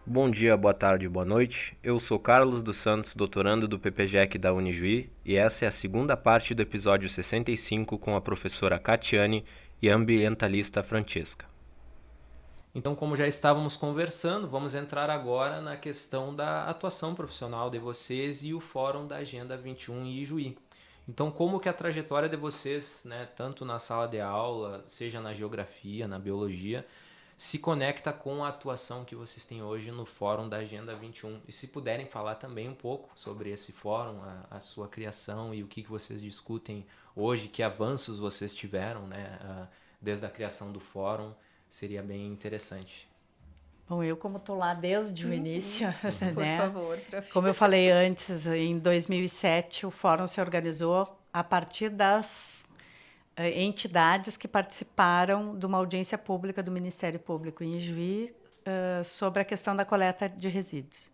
Bom dia, boa tarde, boa noite. Eu sou Carlos dos Santos, doutorando do PPGEC da Unijuí, e essa é a segunda parte do episódio 65 com a professora Catiane e a ambientalista Francesca. Então, como já estávamos conversando, vamos entrar agora na questão da atuação profissional de vocês e o Fórum da Agenda 21 em Ijuí. Então, como que a trajetória de vocês, né, tanto na sala de aula, seja na geografia, na biologia, se conecta com a atuação que vocês têm hoje no Fórum da Agenda 21? E se puderem falar também um pouco sobre esse fórum, a sua criação e o que vocês discutem hoje, que avanços vocês tiveram, né, desde a criação do fórum, seria bem interessante. Bom, eu como estou lá desde o início, Por né? favor, prof. Como eu falei antes, em 2007 o fórum se organizou a partir das entidades que participaram de uma audiência pública do Ministério Público em Juiz sobre a questão da coleta de resíduos.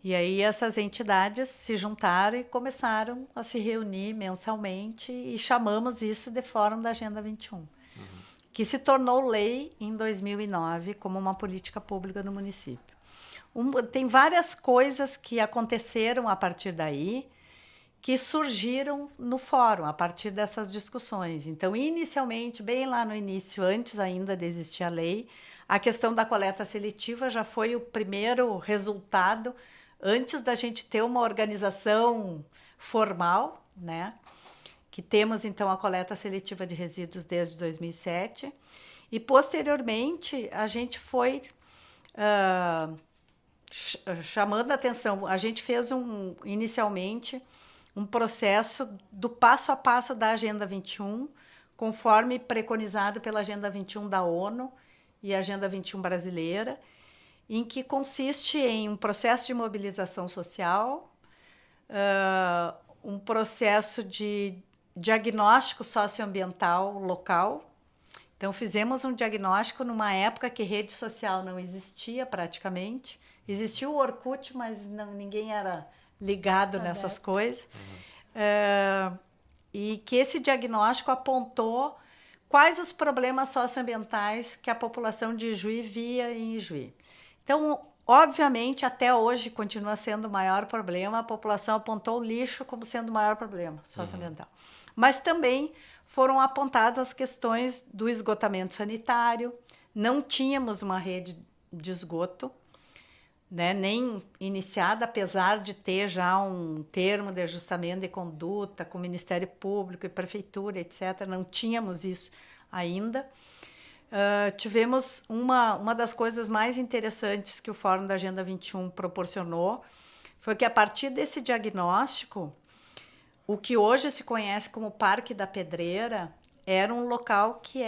E aí essas entidades se juntaram e começaram a se reunir mensalmente e chamamos isso de Fórum da Agenda 21. Que se tornou lei em 2009 como uma política pública do município. Tem várias coisas que aconteceram a partir daí, que surgiram no fórum, a partir dessas discussões. Então, inicialmente, bem lá no início, antes ainda de existir a lei, a questão da coleta seletiva já foi o primeiro resultado, antes da gente ter uma organização formal, né? Que temos, então, a coleta seletiva de resíduos desde 2007. E, posteriormente, a gente foi chamando a atenção. A gente fez, inicialmente, um processo do passo a passo da Agenda 21, conforme preconizado pela Agenda 21 da ONU e a Agenda 21 brasileira, em que consiste em um processo de mobilização social, um processo de diagnóstico socioambiental local. Então, fizemos um diagnóstico numa época que rede social não existia praticamente. Existia o Orkut, mas ninguém era ligado nessas coisas. E que esse diagnóstico apontou quais os problemas socioambientais que a população de Ijuí via em Ijuí. Então, obviamente, até hoje continua sendo o maior problema. A população apontou o lixo como sendo o maior problema socioambiental. Mas também foram apontadas as questões do esgotamento sanitário. Não tínhamos uma rede de esgoto, né, nem iniciada, apesar de ter já um termo de ajustamento de conduta com o Ministério Público e Prefeitura, etc. Não tínhamos isso ainda. Tivemos uma das coisas mais interessantes que o Fórum da Agenda 21 proporcionou, foi que a partir desse diagnóstico, o que hoje se conhece como Parque da Pedreira era um local que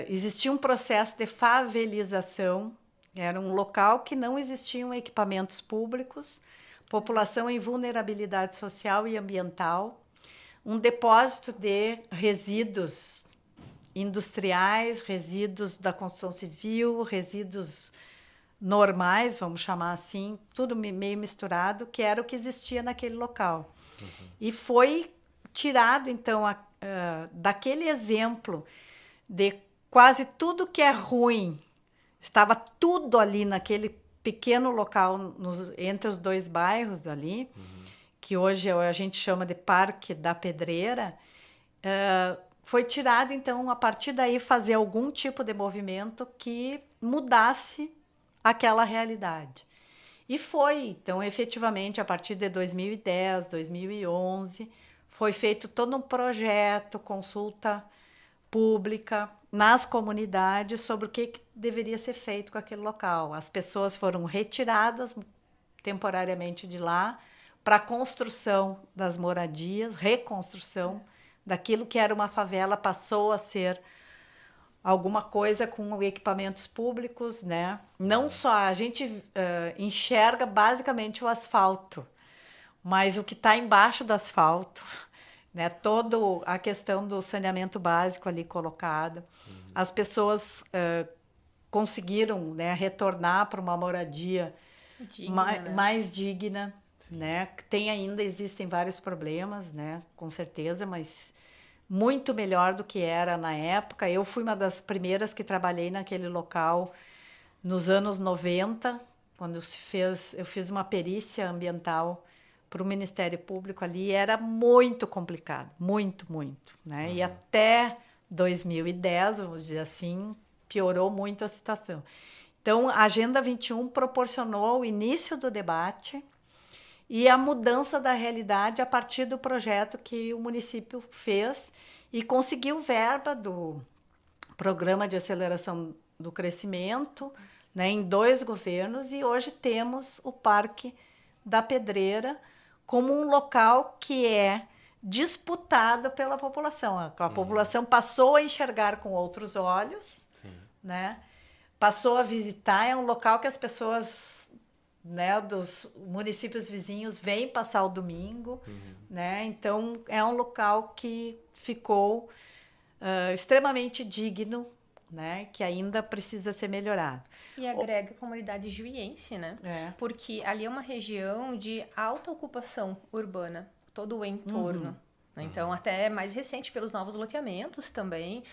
existia um processo de favelização, era um local que não existiam equipamentos públicos, população em vulnerabilidade social e ambiental, um depósito de resíduos industriais, resíduos da construção civil, resíduos normais, vamos chamar assim, tudo meio misturado, que era o que existia naquele local. E foi tirado, então, daquele exemplo de quase tudo que é ruim, estava tudo ali naquele pequeno local, entre os dois bairros ali, que hoje a gente chama de Parque da Pedreira. Foi tirado, então, a partir daí, fazer algum tipo de movimento que mudasse aquela realidade. E foi, então, efetivamente, a partir de 2010, 2011, foi feito todo um projeto, consulta pública nas comunidades sobre o que deveria ser feito com aquele local. As pessoas foram retiradas temporariamente de lá para a construção das moradias, reconstrução daquilo que era uma favela, passou a ser alguma coisa com equipamentos públicos, né? Não só a gente enxerga basicamente o asfalto, mas o que está embaixo do asfalto, né? Toda a questão do saneamento básico ali colocada. As pessoas conseguiram, né, retornar para uma moradia mais digna, né? Existem vários problemas, né? Com certeza, mas muito melhor do que era na época. Eu fui uma das primeiras que trabalhei naquele local nos anos 90, quando eu fiz uma perícia ambiental para o Ministério Público ali, era muito complicado, muito, muito, né? E até 2010, vamos dizer assim, piorou muito a situação. Então, a Agenda 21 proporcionou o início do debate e a mudança da realidade a partir do projeto que o município fez e conseguiu verba do Programa de Aceleração do Crescimento, né, em 2 governos, e hoje temos o Parque da Pedreira como um local que é disputado pela população. A população passou a enxergar com outros olhos, né? Passou a visitar, é um local que as pessoas, né, dos municípios vizinhos vêm passar o domingo, né? Então é um local que ficou extremamente digno, né, que ainda precisa ser melhorado. E agrega a comunidade juiense, né? Porque ali é uma região de alta ocupação urbana, todo o entorno. Né? Então, até mais recente pelos novos loteamentos também,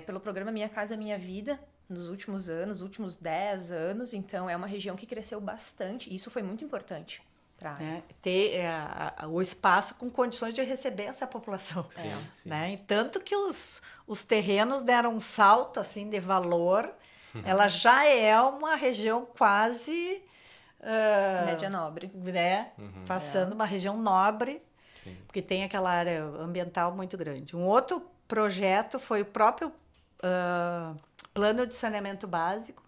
pelo programa Minha Casa Minha Vida, nos últimos anos, últimos 10 anos. Então, é uma região que cresceu bastante e isso foi muito importante para a área. Ter o espaço com condições de receber essa população. Sim. Né? E tanto que os terrenos deram um salto assim, de valor. Ela já é uma região quase... média nobre. Né? Passando uma região nobre, porque tem aquela área ambiental muito grande. Um outro projeto foi o próprio Plano de Saneamento Básico,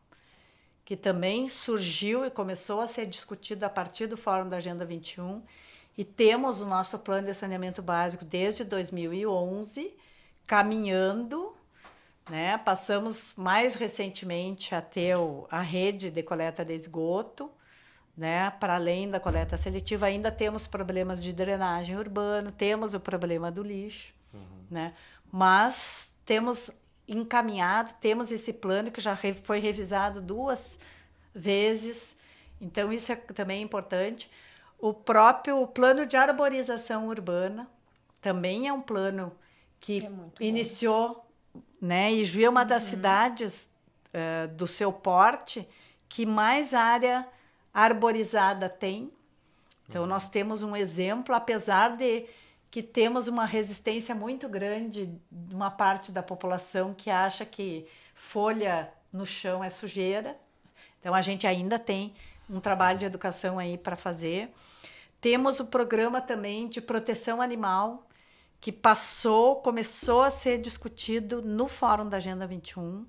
que também surgiu e começou a ser discutido a partir do Fórum da Agenda 21, e temos o nosso Plano de Saneamento Básico desde 2011, caminhando, né? Passamos mais recentemente a ter a rede de coleta de esgoto, né? Para além da coleta seletiva, ainda temos problemas de drenagem urbana, temos o problema do lixo, né? Mas temos encaminhado, temos esse plano que já foi revisado 2 vezes, então isso também é importante. O próprio plano de arborização urbana também é um plano que iniciou, né? E Juí é uma das cidades do seu porte que mais área arborizada tem. Então, nós temos um exemplo, apesar de que temos uma resistência muito grande de uma parte da população que acha que folha no chão é sujeira. Então, a gente ainda tem um trabalho de educação aí para fazer. Temos o programa também de proteção animal, que começou a ser discutido no Fórum da Agenda 21.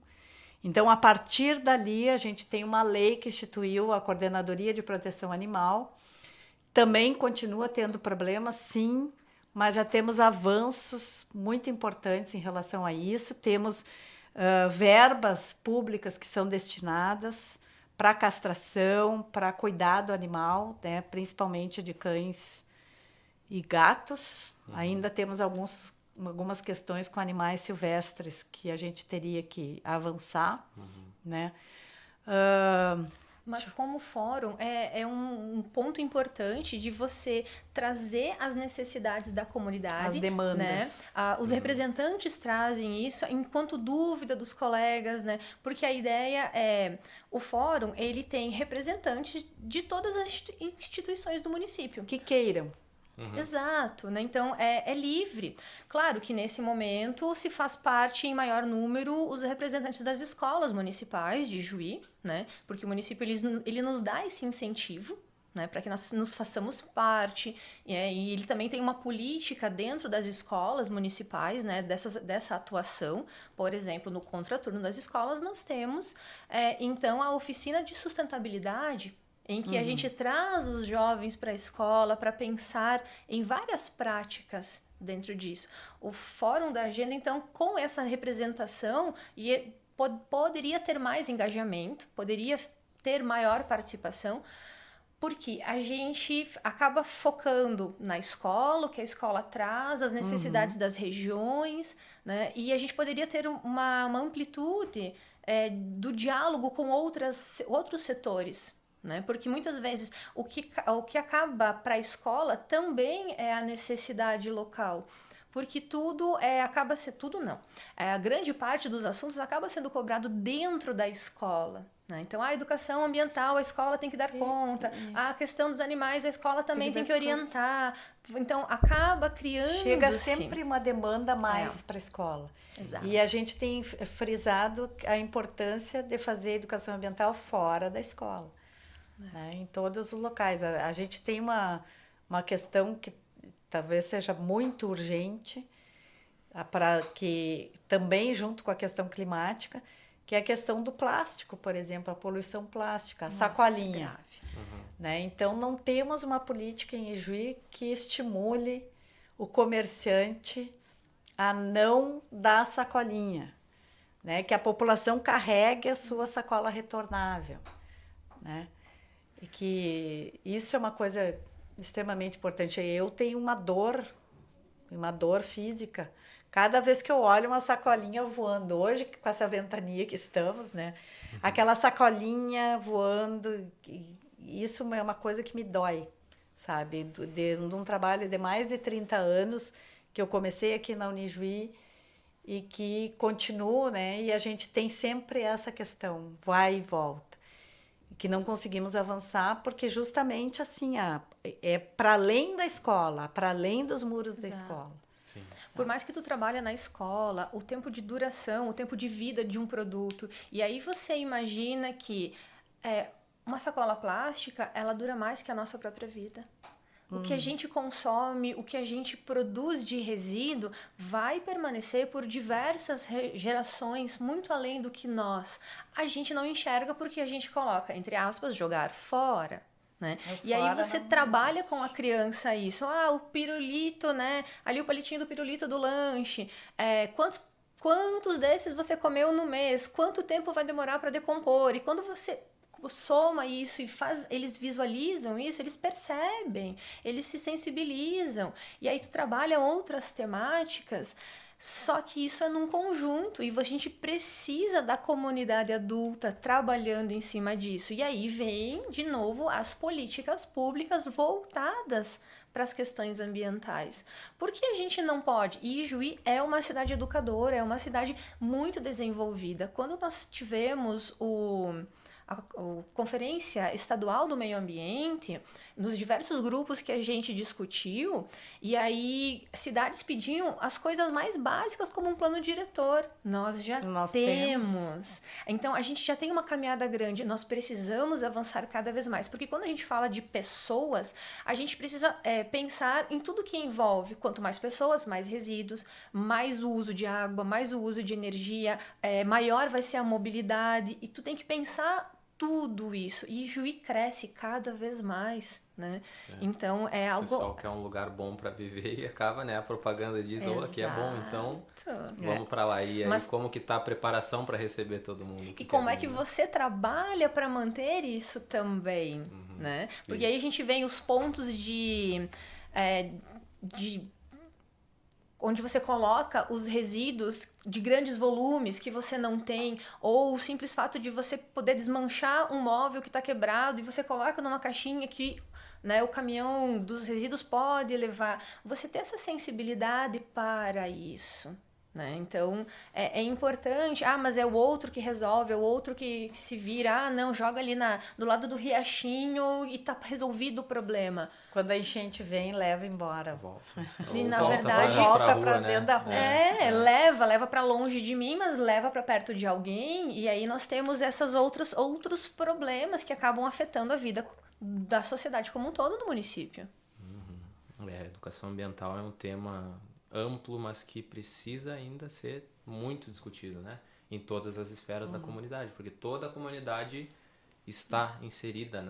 Então, a partir dali, a gente tem uma lei que instituiu a Coordenadoria de Proteção Animal. Também continua tendo problemas, sim, mas já temos avanços muito importantes em relação a isso. Temos verbas públicas que são destinadas para castração, para cuidado animal, né, principalmente de cães e gatos. Ainda temos algumas questões com animais silvestres que a gente teria que avançar, né? Mas como fórum, é um ponto importante de você trazer as necessidades da comunidade. As demandas. Né? Os representantes trazem isso enquanto dúvida dos colegas, né? Porque a ideia é... O fórum, ele tem representantes de todas as instituições do município. Que queiram. Exato, né? Então é livre. Claro que nesse momento se faz parte em maior número os representantes das escolas municipais de Juí, né? Porque o município ele nos dá esse incentivo, né? Para que nós nos façamos parte, e ele também tem uma política dentro das escolas municipais, né? Dessa atuação. Por exemplo, no contraturno das escolas nós temos então a oficina de sustentabilidade, em que a gente traz os jovens para a escola para pensar em várias práticas dentro disso. O Fórum da Agenda, então, com essa representação, poderia ter mais engajamento, poderia ter maior participação, porque a gente acaba focando na escola, o que a escola traz, as necessidades das regiões, né? E a gente poderia ter uma amplitude do diálogo com outros setores, né? Porque muitas vezes o que acaba para a escola também é a necessidade local. porque tudo acaba sendo... Tudo não. A grande parte dos assuntos acaba sendo cobrado dentro da escola. Né? Então, a educação ambiental, a escola tem que dar conta. A questão dos animais, a escola também tem que orientar. Então, acaba criando... Chega sempre uma demanda a mais para a escola. Exato. E a gente tem frisado a importância de fazer educação ambiental fora da escola. Né? Em todos os locais. A gente tem uma questão que talvez seja muito urgente, para que também junto com a questão climática, que é a questão do plástico, por exemplo, a poluição plástica, a sacolinha. Né? Então, não temos uma política em Ijuí que estimule o comerciante a não dar sacolinha, né? Que a população carregue a sua sacola retornável. Né? E que isso é uma coisa extremamente importante. Eu tenho uma dor física cada vez que eu olho uma sacolinha voando. Hoje, com essa ventania que estamos, né? Aquela sacolinha voando, isso é uma coisa que me dói, sabe? De um trabalho de mais de 30 anos que eu comecei aqui na Unijuí e que continuo, né? E a gente tem sempre essa questão, vai e volta. Que não conseguimos avançar porque justamente assim, é para além da escola, para além dos muros da escola. Sim. Por mais que tu trabalhe na escola, o tempo de duração, o tempo de vida de um produto, e aí você imagina que uma sacola plástica, ela dura mais que a nossa própria vida. O que a gente consome, o que a gente produz de resíduo vai permanecer por diversas gerações, muito além do que a gente não enxerga porque a gente coloca, entre aspas, jogar fora. Né? E aí você trabalha com a criança isso. O pirulito, né? Ali o palitinho do pirulito do lanche. Quantos desses você comeu no mês? Quanto tempo vai demorar para decompor? E quando você soma isso e eles visualizam isso, eles percebem, eles se sensibilizam. E aí tu trabalha outras temáticas. Só que isso é num conjunto e a gente precisa da comunidade adulta trabalhando em cima disso. E aí vem, de novo, as políticas públicas voltadas para as questões ambientais. Por que a gente não pode? E Ijuí é uma cidade educadora, é uma cidade muito desenvolvida. Quando nós tivemos a Conferência Estadual do Meio Ambiente, nos diversos grupos que a gente discutiu, e aí cidades pediam as coisas mais básicas como um plano diretor. Nós temos. Então, a gente já tem uma caminhada grande, nós precisamos avançar cada vez mais, porque quando a gente fala de pessoas, a gente precisa pensar em tudo que envolve. Quanto mais pessoas, mais resíduos, mais o uso de água, mais o uso de energia, maior vai ser a mobilidade, e tu tem que pensar tudo isso. E Juí cresce cada vez mais, né? Então, é algo... O pessoal quer um lugar bom para viver e acaba, né? A propaganda diz, aqui é bom, então vamos para lá. E aí, como que tá a preparação para receber todo mundo? E como é que você trabalha para manter isso também, né? Porque aí a gente vem os pontos de onde você coloca os resíduos de grandes volumes que você não tem, ou o simples fato de você poder desmanchar um móvel que está quebrado e você coloca numa caixinha que, né, o caminhão dos resíduos pode levar. Você ter essa sensibilidade para isso. Né? Então, é importante, mas é o outro que resolve, é o outro que se vira, não, joga ali do lado do riachinho e tá resolvido o problema. Quando a enchente vem, leva embora. Volta. E na verdade, volta para dentro da rua. Leva para longe de mim, mas leva para perto de alguém, e aí nós temos esses outros problemas que acabam afetando a vida da sociedade como um todo no município. Educação ambiental é um tema amplo, mas que precisa ainda ser muito discutido, né? Em todas as esferas da comunidade, porque toda a comunidade está inserida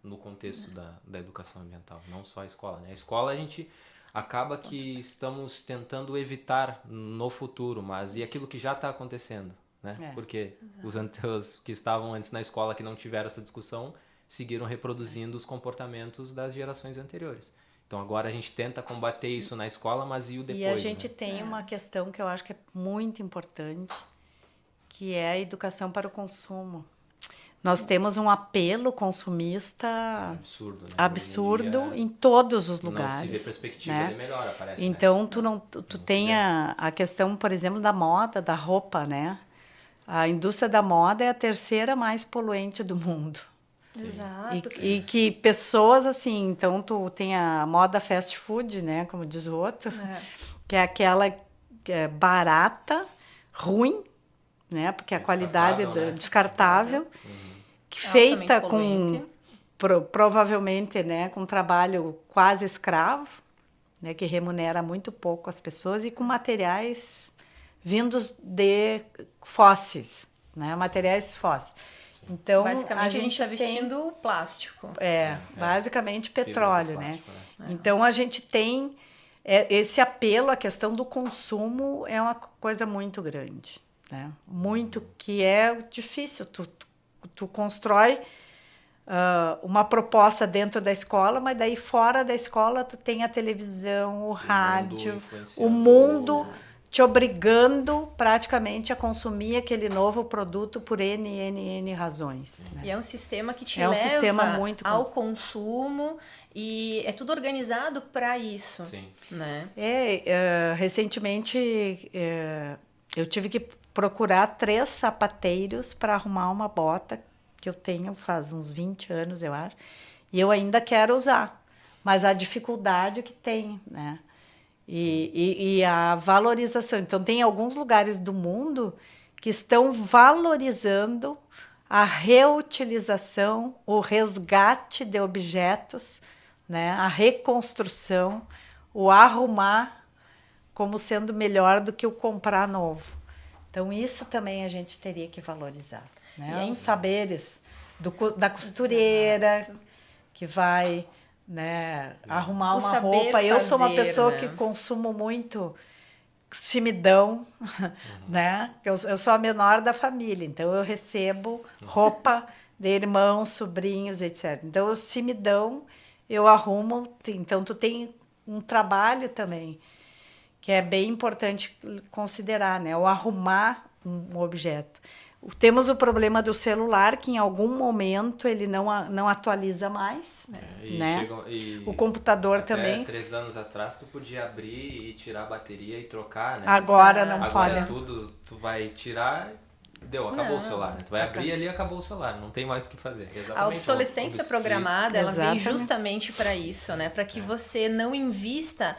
no contexto da educação ambiental, não só a escola, né? A escola a gente acaba que estamos tentando evitar no futuro, mas e aquilo que já está acontecendo, né? Porque os que estavam antes na escola que não tiveram essa discussão seguiram reproduzindo os comportamentos das gerações anteriores. Então agora a gente tenta combater isso na escola, mas e o depois? E a gente tem uma questão que eu acho que é muito importante, que é a educação para o consumo. Nós temos um apelo consumista Absurdo, né? absurdo Hoje em dia, em todos os não lugares. se vê perspectiva né? de melhora, parece, Então, né? tu se tem vê. a questão, por exemplo, da moda, da roupa, né? A indústria da moda é a terceira mais poluente do mundo. Exato. E que pessoas, assim, então tu tem a moda fast food, né? Como diz o outro, que é aquela que é barata, ruim, né? Porque a qualidade Descartável, né? descartável, que Altamente feita poluente. provavelmente, né, com trabalho quase escravo, né, que remunera muito pouco as pessoas e com materiais vindos de fósseis, né, materiais fósseis. Então, Basicamente, a gente está tem, vestindo plástico. basicamente Fibras de petróleo, plástico, né? Então, a gente tem esse apelo, a questão do consumo é uma coisa muito grande, né? Muito, que é difícil. Tu constrói uma proposta dentro da escola, mas daí fora da escola tu tem a televisão, o rádio, influenciando o mundo te obrigando praticamente a consumir aquele novo produto por N razões. Né? E é um sistema que te É um leva sistema muito ao consumo e é tudo organizado para isso. Sim. Né? Recentemente eu tive que procurar 3 sapateiros para arrumar uma bota que eu tenho faz uns 20 anos, eu acho, e eu ainda quero usar, mas a dificuldade que tem, né? E a valorização. Então, tem alguns lugares do mundo que estão valorizando a reutilização, o resgate de objetos, né? A reconstrução, o arrumar como sendo melhor do que o comprar novo. Então, isso também a gente teria que valorizar. Né? Os saberes da costureira, que vai, né, arrumar uma roupa. Eu sou uma pessoa que consumo muito timidão, né? Eu sou a menor da família, então eu recebo roupa de irmãos, sobrinhos, etc. Então, o timidão eu arrumo. Então, tu tem um trabalho também que é bem importante considerar, né? O arrumar um objeto. Temos o problema do celular, que em algum momento ele não atualiza mais. Né? O computador até também. 3 anos atrás tu podia abrir e tirar a bateria e trocar, né? Agora não pode. Agora tudo tu vai tirar, acabou o celular. Né? Tu vai abrir ali e acabou o celular, não tem mais o que fazer. Exatamente. A obsolescência programada, ela vem justamente para isso, né? Para que você não invista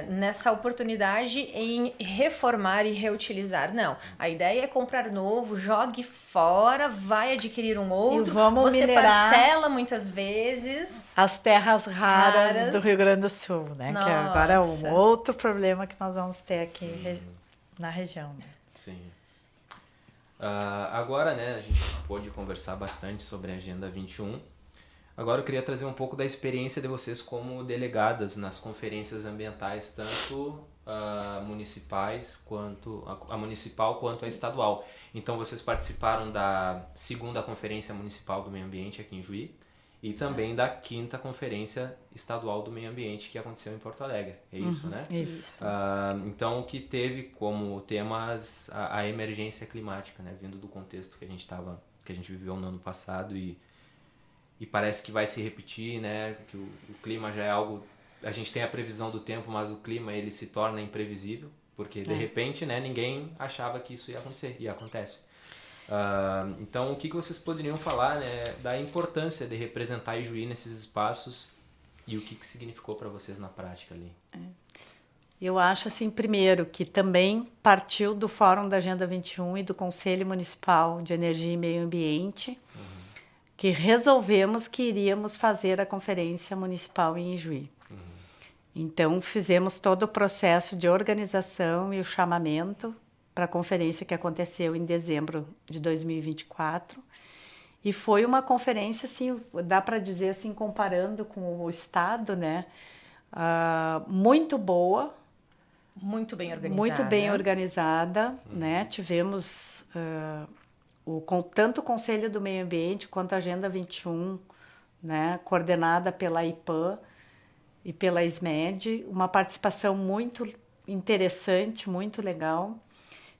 nessa oportunidade em reformar e reutilizar. Não, a ideia é comprar novo, jogue fora, vai adquirir um outro, você parcela muitas vezes. As terras raras do Rio Grande do Sul, né? Nossa. Que agora é um outro problema que nós vamos ter aqui na região. Né? Sim. Agora, né, a gente pôde conversar bastante sobre a Agenda 21. Agora eu queria trazer um pouco da experiência de vocês como delegadas nas conferências ambientais, tanto municipais quanto a municipal quanto a estadual. Então vocês participaram da 2ª Conferência Municipal do Meio Ambiente aqui em Juí e também da 5ª Conferência Estadual do Meio Ambiente que aconteceu em Porto Alegre. É isso, né? Isso. Então, que teve como temas a emergência climática, né? Vindo do contexto que a gente viveu no ano passado e parece que vai se repetir, né? Que o clima já é algo... A gente tem a previsão do tempo, mas o clima ele se torna imprevisível, porque de repente, né, ninguém achava que isso ia acontecer, e acontece. Então, o que vocês poderiam falar, né, da importância de representar Ijuí nesses espaços e o que significou para vocês na prática ali? Eu acho, assim, primeiro, que também partiu do Fórum da Agenda 21 e do Conselho Municipal de Energia e Meio Ambiente, que resolvemos que iríamos fazer a Conferência Municipal em Ijuí. Então, fizemos todo o processo de organização e o chamamento para a conferência que aconteceu em dezembro de 2024. E foi uma conferência, assim, dá para dizer, assim, comparando com o Estado, né? Muito boa. Muito bem organizada. Muito bem organizada, né? Tivemos tanto o Conselho do Meio Ambiente quanto a Agenda 21, né? Coordenada pela IPAM e pela SMED, uma participação muito interessante, muito legal.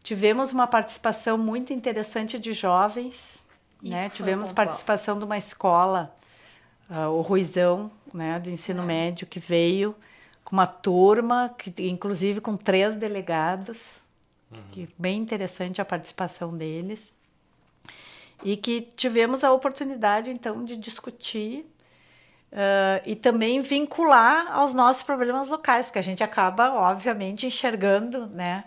Tivemos uma participação muito interessante de jovens né? foi Tivemos pontual. participação de uma escola, o Ruizão, né, de ensino médio, que veio com uma turma, inclusive com 3 delegados, que bem interessante a participação deles. E que tivemos a oportunidade, então, de discutir e também vincular aos nossos problemas locais, porque a gente acaba, obviamente, enxergando, né?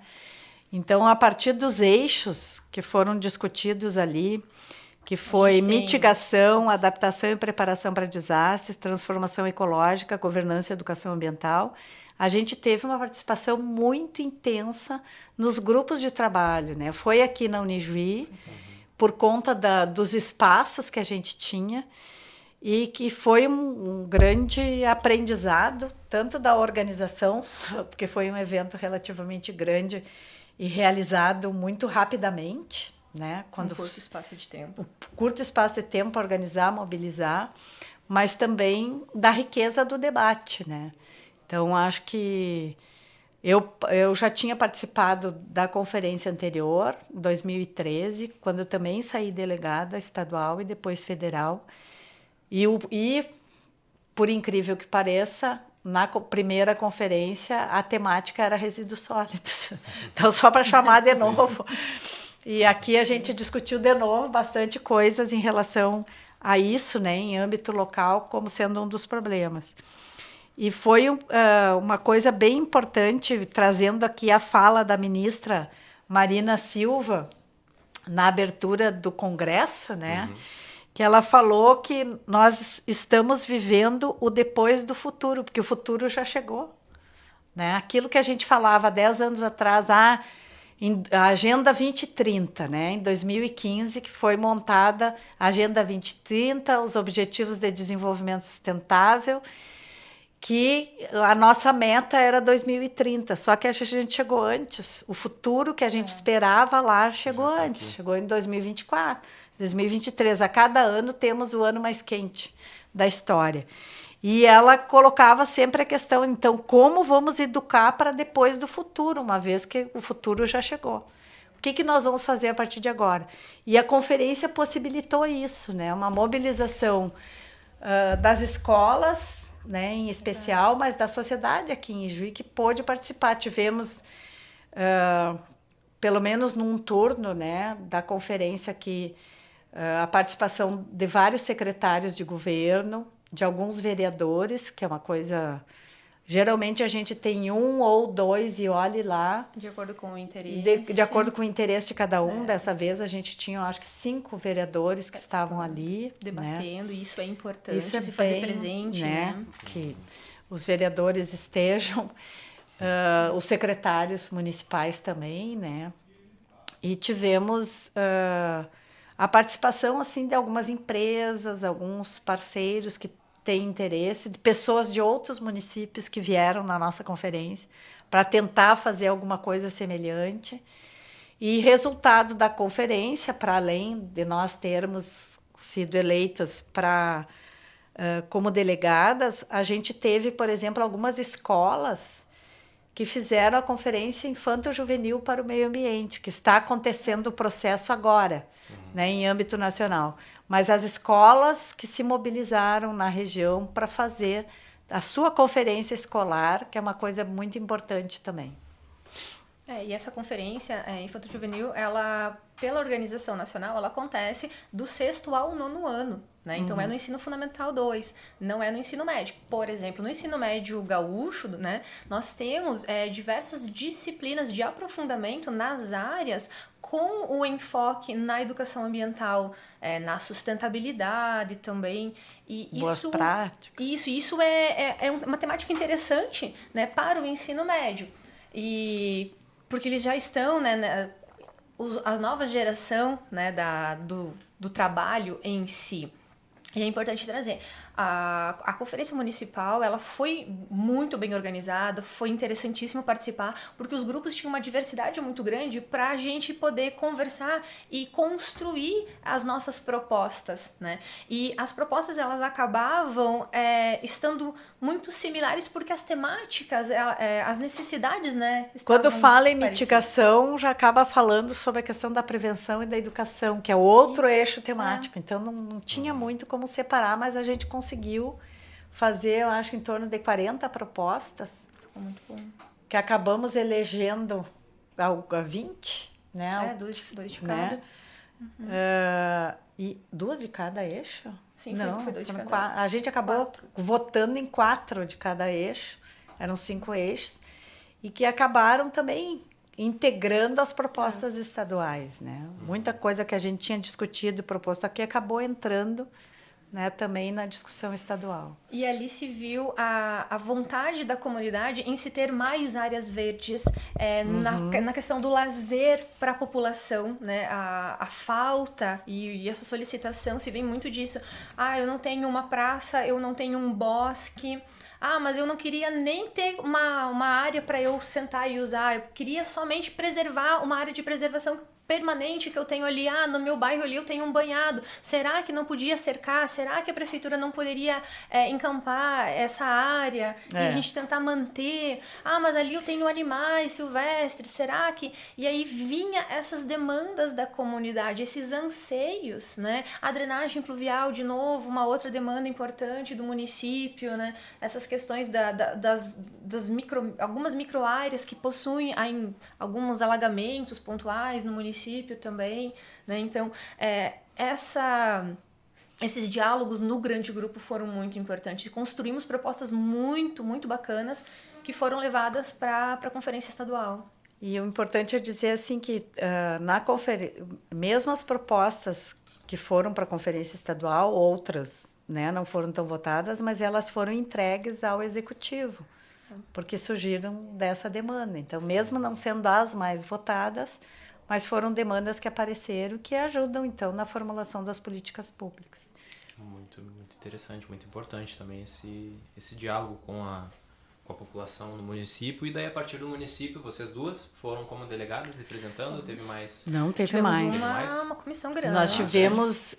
Então, a partir dos eixos que foram discutidos ali, que foi mitigação, adaptação e preparação para desastres, transformação ecológica, governança e educação ambiental, a gente teve uma participação muito intensa nos grupos de trabalho, né? Foi aqui na Unijuí, por conta dos espaços que a gente tinha, e que foi um grande aprendizado, tanto da organização, porque foi um evento relativamente grande e realizado muito rapidamente, né? Quando curto espaço de tempo. Curto espaço de tempo para organizar, mobilizar, mas também da riqueza do debate, né? Então, acho que eu já tinha participado da conferência anterior, em 2013, quando eu também saí delegada estadual e depois federal. E, por incrível que pareça, na primeira conferência, a temática era resíduos sólidos. Então, só para chamar de novo. E aqui a gente discutiu de novo bastante coisas em relação a isso, né, em âmbito local, como sendo um dos problemas. E foi uma coisa bem importante, trazendo aqui a fala da ministra Marina Silva, na abertura do Congresso, né? Que ela falou que nós estamos vivendo o depois do futuro, porque o futuro já chegou, né? Aquilo que a gente falava 10 anos atrás, a Agenda 2030, né? Em 2015, que foi montada a Agenda 2030, os Objetivos de Desenvolvimento Sustentável, que a nossa meta era 2030, só que a gente chegou antes. O futuro que a gente esperava lá chegou antes, chegou em 2024, 2023. A cada ano temos o ano mais quente da história. E ela colocava sempre a questão, então, como vamos educar para depois do futuro, uma vez que o futuro já chegou? O que nós vamos fazer a partir de agora? E a conferência possibilitou isso, né? Uma mobilização das escolas, né, em especial, mas da sociedade aqui em Juí, que pôde participar. Tivemos, pelo menos num turno, né, da conferência aqui, a participação de vários secretários de governo, de alguns vereadores, que é uma coisa... Geralmente a gente tem 1 ou 2 e olhe lá. De acordo com o interesse. De acordo com o interesse de cada um. Dessa vez a gente tinha, acho que 5 vereadores que estavam ali. Debatendo, né? Isso é importante, isso é se fazer presente. Né? Que os vereadores estejam, os secretários municipais também, né? E tivemos a participação assim, de algumas empresas, alguns parceiros que têm interesse, de pessoas de outros municípios que vieram na nossa conferência para tentar fazer alguma coisa semelhante. E resultado da conferência, para além de nós termos sido eleitas como delegadas, a gente teve, por exemplo, algumas escolas que fizeram a conferência infanto-juvenil para o meio ambiente, que está acontecendo o processo agora, né, em âmbito nacional. Mas as escolas que se mobilizaram na região para fazer a sua conferência escolar, que é uma coisa muito importante também. E essa conferência infanto-juvenil, ela, pela organização nacional, ela acontece do 6º ao 9º ano. Né? Então, é no ensino fundamental 2, não é no ensino médio. Por exemplo, no ensino médio gaúcho, né, nós temos diversas disciplinas de aprofundamento nas áreas com o enfoque na educação ambiental, na sustentabilidade também. E boas práticas. Isso é uma temática interessante, né, para o ensino médio. Porque eles já estão, né, a nova geração, né, do trabalho em si. E é importante trazer. A conferência municipal, ela foi muito bem organizada, foi interessantíssimo participar, porque os grupos tinham uma diversidade muito grande para a gente poder conversar e construir as nossas propostas, né? E as propostas, elas acabavam estando muito similares, porque as temáticas, as necessidades, né? Quando fala em parecidas. mitigação, já acaba falando sobre a questão da prevenção e da educação, que é outro eixo temático. Então, não tinha muito como separar, mas a gente conseguiu fazer, eu acho, em torno de 40 propostas. Ficou muito bom. Que acabamos elegendo a 20, né? Dois de cada. Né? E 2 de cada eixo? Sim, não, foi 2 de cada. A gente acabou votando em 4 de cada eixo, eram 5 eixos, e que acabaram também integrando as propostas estaduais, né? Muita coisa que a gente tinha discutido e proposto aqui acabou entrando, né, também na discussão estadual. E ali se viu a vontade da comunidade em se ter mais áreas verdes, na questão do lazer para a população, né? A falta e essa solicitação se vem muito disso. Eu não tenho uma praça, eu não tenho um bosque. Mas eu não queria nem ter uma área para eu sentar e usar. Eu queria somente preservar uma área de preservação permanente que eu tenho ali. No meu bairro ali eu tenho um banhado. Será que não podia cercar? Será que a prefeitura não poderia encampar essa área e a gente tentar manter? Mas ali eu tenho animais silvestres. Será que... E aí vinha essas demandas da comunidade, esses anseios, né? A drenagem pluvial, de novo, uma outra demanda importante do município, né? Essas questões das algumas microáreas que possuem alguns alagamentos pontuais no município também, né? Então, esses diálogos no grande grupo foram muito importantes. Construímos propostas muito, muito bacanas que foram levadas para a conferência estadual. E o importante é dizer assim que mesmo as propostas que foram para a conferência estadual, outras, né, não foram tão votadas, mas elas foram entregues ao executivo, porque surgiram dessa demanda. Então, mesmo não sendo as mais votadas, mas foram demandas que apareceram que ajudam, então, na formulação das políticas públicas. Muito, muito interessante, muito importante também esse diálogo com a população no município. E daí, a partir do município, vocês duas foram como delegadas representando? Teve mais? Não, teve mais. Uma comissão grande. Nós tivemos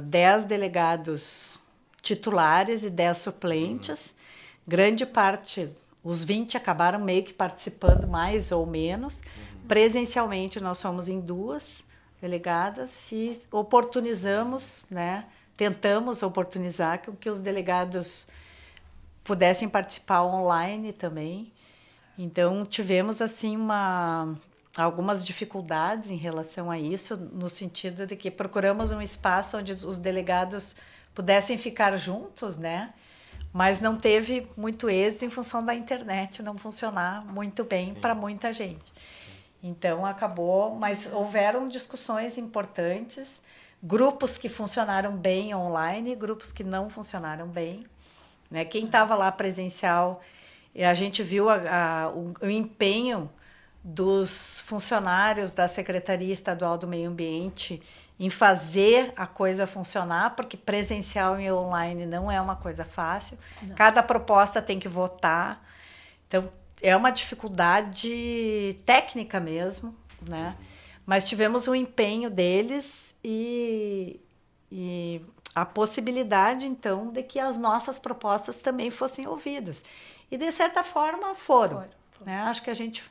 10 delegados titulares e 10 suplentes. Grande parte, os 20 acabaram meio que participando mais ou menos. Presencialmente, nós fomos em 2 delegadas e oportunizamos, né? Tentamos oportunizar que os delegados pudessem participar online também. Então, tivemos assim algumas dificuldades em relação a isso, no sentido de que procuramos um espaço onde os delegados pudessem ficar juntos, né? Mas não teve muito êxito em função da internet não funcionar muito bem para muita gente. Então, acabou, mas houveram discussões importantes, grupos que funcionaram bem online, grupos que não funcionaram bem, né? Quem estava lá presencial, a gente viu o empenho dos funcionários da Secretaria Estadual do Meio Ambiente em fazer a coisa funcionar, porque presencial e online não é uma coisa fácil. Não. Cada proposta tem que votar. Então, é uma dificuldade técnica mesmo, né? Mas tivemos o empenho deles e a possibilidade, então, de que as nossas propostas também fossem ouvidas. E, de certa forma, foram. Né? Acho que a gente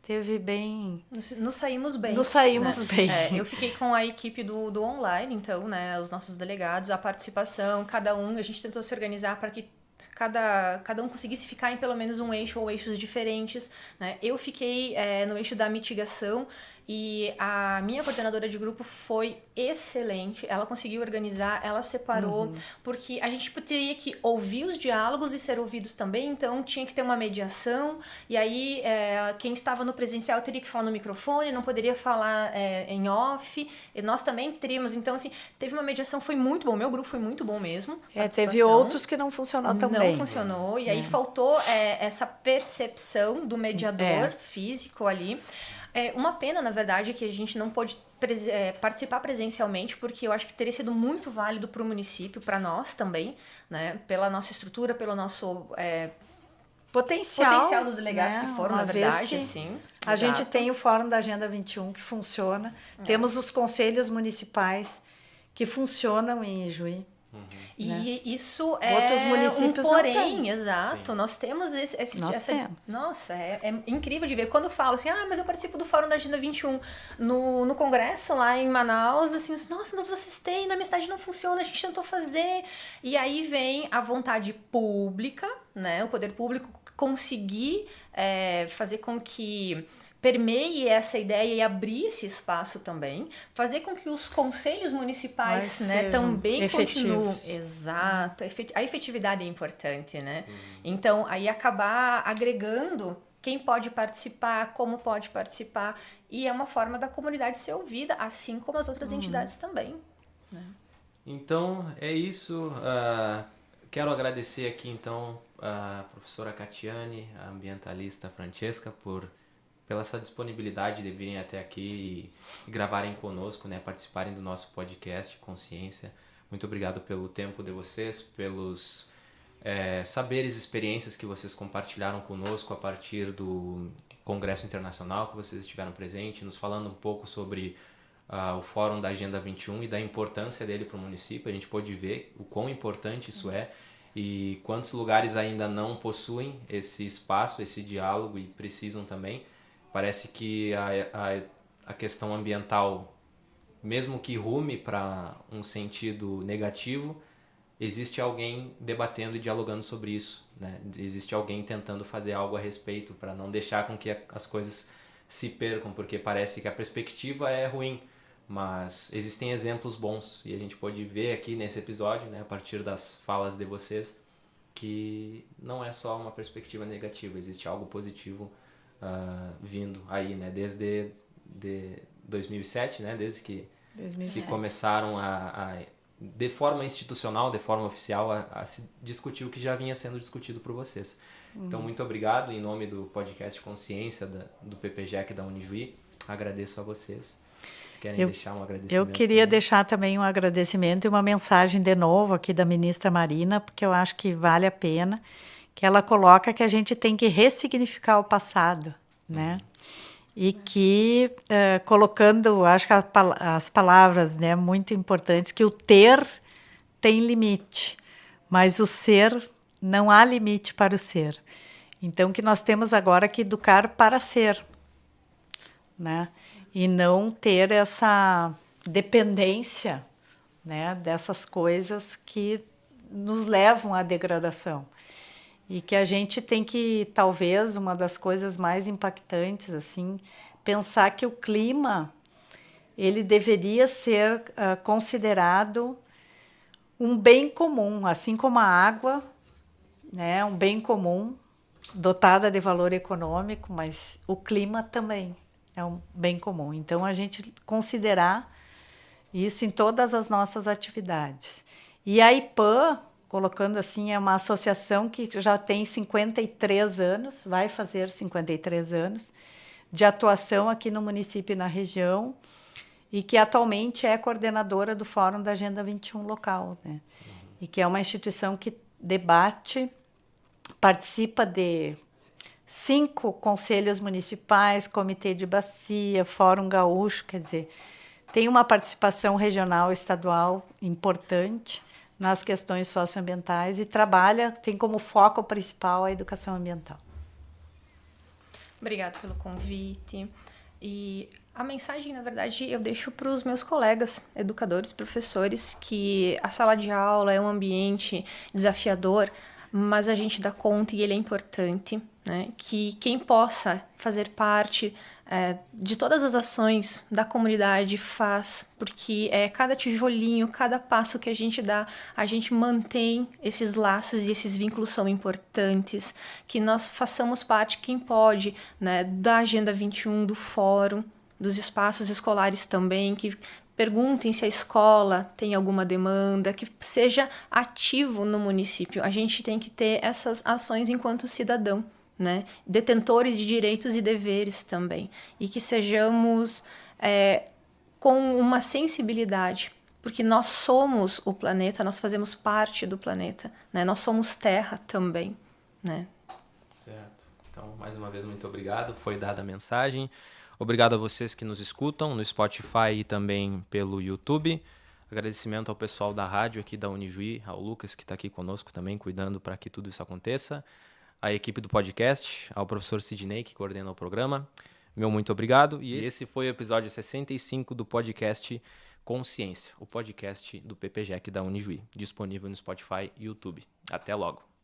teve bem... Nos saímos bem. Nos saímos bem. Eu fiquei com a equipe do online, então, né? Os nossos delegados, a participação, cada um, a gente tentou se organizar para que cada um conseguisse ficar em pelo menos um eixo ou eixos diferentes, né? Eu fiquei no eixo da mitigação e a minha coordenadora de grupo foi excelente. Ela conseguiu organizar, ela separou, porque a gente teria que ouvir os diálogos e ser ouvidos também, então tinha que ter uma mediação, e aí quem estava no presencial teria que falar no microfone, não poderia falar em off, e nós também teríamos, então assim, teve uma mediação, foi muito bom, meu grupo foi muito bom mesmo. Teve outros que não funcionou tão bem. Não funcionou, e aí faltou essa percepção do mediador físico ali. É uma pena, na verdade, que a gente não pôde participar presencialmente, porque eu acho que teria sido muito válido para o município, para nós também, né? Pela nossa estrutura, pelo nosso potencial dos delegados, né? que foram, Uma na vez verdade, que assim. a gente Exato. tem o Fórum da Agenda 21 que funciona, temos os conselhos municipais que funcionam em Ijuí. E isso Outros é um municípios não porém, têm. exato. Sim. Nós temos Nós temos. Nossa, é incrível de ver. Quando eu falo assim, mas eu participo do Fórum da Agenda 21 no congresso lá em Manaus, assim, nossa, mas vocês têm, na minha cidade não funciona, a gente tentou fazer. E aí vem a vontade pública, né? O poder público conseguir fazer com que permeie essa ideia e abrir esse espaço também, fazer com que os conselhos municipais, né, também continuem. Exato, a efetividade é importante, né? Então, aí acabar agregando quem pode participar, como pode participar, e é uma forma da comunidade ser ouvida, assim como as outras entidades também. Né? Então, é isso. Quero agradecer aqui, então, a professora Catiane, a ambientalista Francesca, pela essa disponibilidade de virem até aqui e gravarem conosco, né, participarem do nosso podcast Consciência. Muito obrigado pelo tempo de vocês, pelos saberes e experiências que vocês compartilharam conosco a partir do Congresso Internacional que vocês estiveram presentes, nos falando um pouco sobre o Fórum da Agenda 21 e da importância dele para o município. A gente pôde ver o quão importante isso é e quantos lugares ainda não possuem esse espaço, esse diálogo e precisam também. Parece que a questão ambiental, mesmo que rume para um sentido negativo, existe alguém debatendo e dialogando sobre isso, né? Existe alguém tentando fazer algo a respeito para não deixar com que as coisas se percam, porque parece que a perspectiva é ruim, mas existem exemplos bons e a gente pode ver aqui nesse episódio, né, a partir das falas de vocês, que não é só uma perspectiva negativa, existe algo positivo vindo aí, né, desde 2007, né, desde que 2007. Se começaram de forma institucional, de forma oficial, a se discutir o que já vinha sendo discutido por vocês. Então, muito obrigado em nome do podcast Consciência do PPGEC da Unijuí. Agradeço a vocês. Se querem deixar um agradecimento. Eu queria deixar também um agradecimento e uma mensagem de novo aqui da ministra Marina, porque eu acho que vale a pena, que ela coloca que a gente tem que ressignificar o passado, né? E que, colocando, acho que as palavras, né, muito importantes, que o ter tem limite, mas o ser, não há limite para o ser. Então, que nós temos agora que educar para ser, né? E não ter essa dependência, né, dessas coisas que nos levam à degradação. E que a gente tem que, talvez, uma das coisas mais impactantes, assim, pensar que o clima, ele deveria ser considerado um bem comum, assim como a água, né, um bem comum, dotada de valor econômico, mas o clima também é um bem comum. Então, a gente considerar isso em todas as nossas atividades. E a IPAM, colocando assim, é uma associação que já tem 53 anos, vai fazer 53 anos, de atuação aqui no município e na região, e que atualmente é coordenadora do Fórum da Agenda 21 local, né? E que é uma instituição que debate, participa de 5 conselhos municipais, comitê de bacia, Fórum Gaúcho, quer dizer, tem uma participação regional e estadual importante nas questões socioambientais e trabalha, tem como foco principal a educação ambiental. Obrigada pelo convite. E a mensagem, na verdade, eu deixo para os meus colegas, educadores, professores, que a sala de aula é um ambiente desafiador, mas a gente dá conta e ele é importante, né? Que quem possa fazer parte de todas as ações da comunidade faz, porque cada tijolinho, cada passo que a gente dá, a gente mantém esses laços e esses vínculos são importantes, que nós façamos parte, quem pode, né, da Agenda 21, do Fórum, dos espaços escolares também, que perguntem se a escola tem alguma demanda, que seja ativo no município. A gente tem que ter essas ações enquanto cidadão, né? Detentores de direitos e deveres também. E que sejamos com uma sensibilidade, porque nós somos o planeta, nós fazemos parte do planeta, né? Nós somos terra também, né? Certo. Então, mais uma vez, muito obrigado. Foi dada a mensagem. Obrigado a vocês que nos escutam no Spotify e também pelo YouTube. Agradecimento ao pessoal da rádio aqui da Unijuí, ao Lucas que está aqui conosco também, cuidando para que tudo isso aconteça. A equipe do podcast, ao professor Sidney, que coordena o programa. Meu muito obrigado. E esse foi o episódio 65 do podcast Consciência, o podcast do PPGEC da Unijuí, disponível no Spotify e YouTube. Até logo.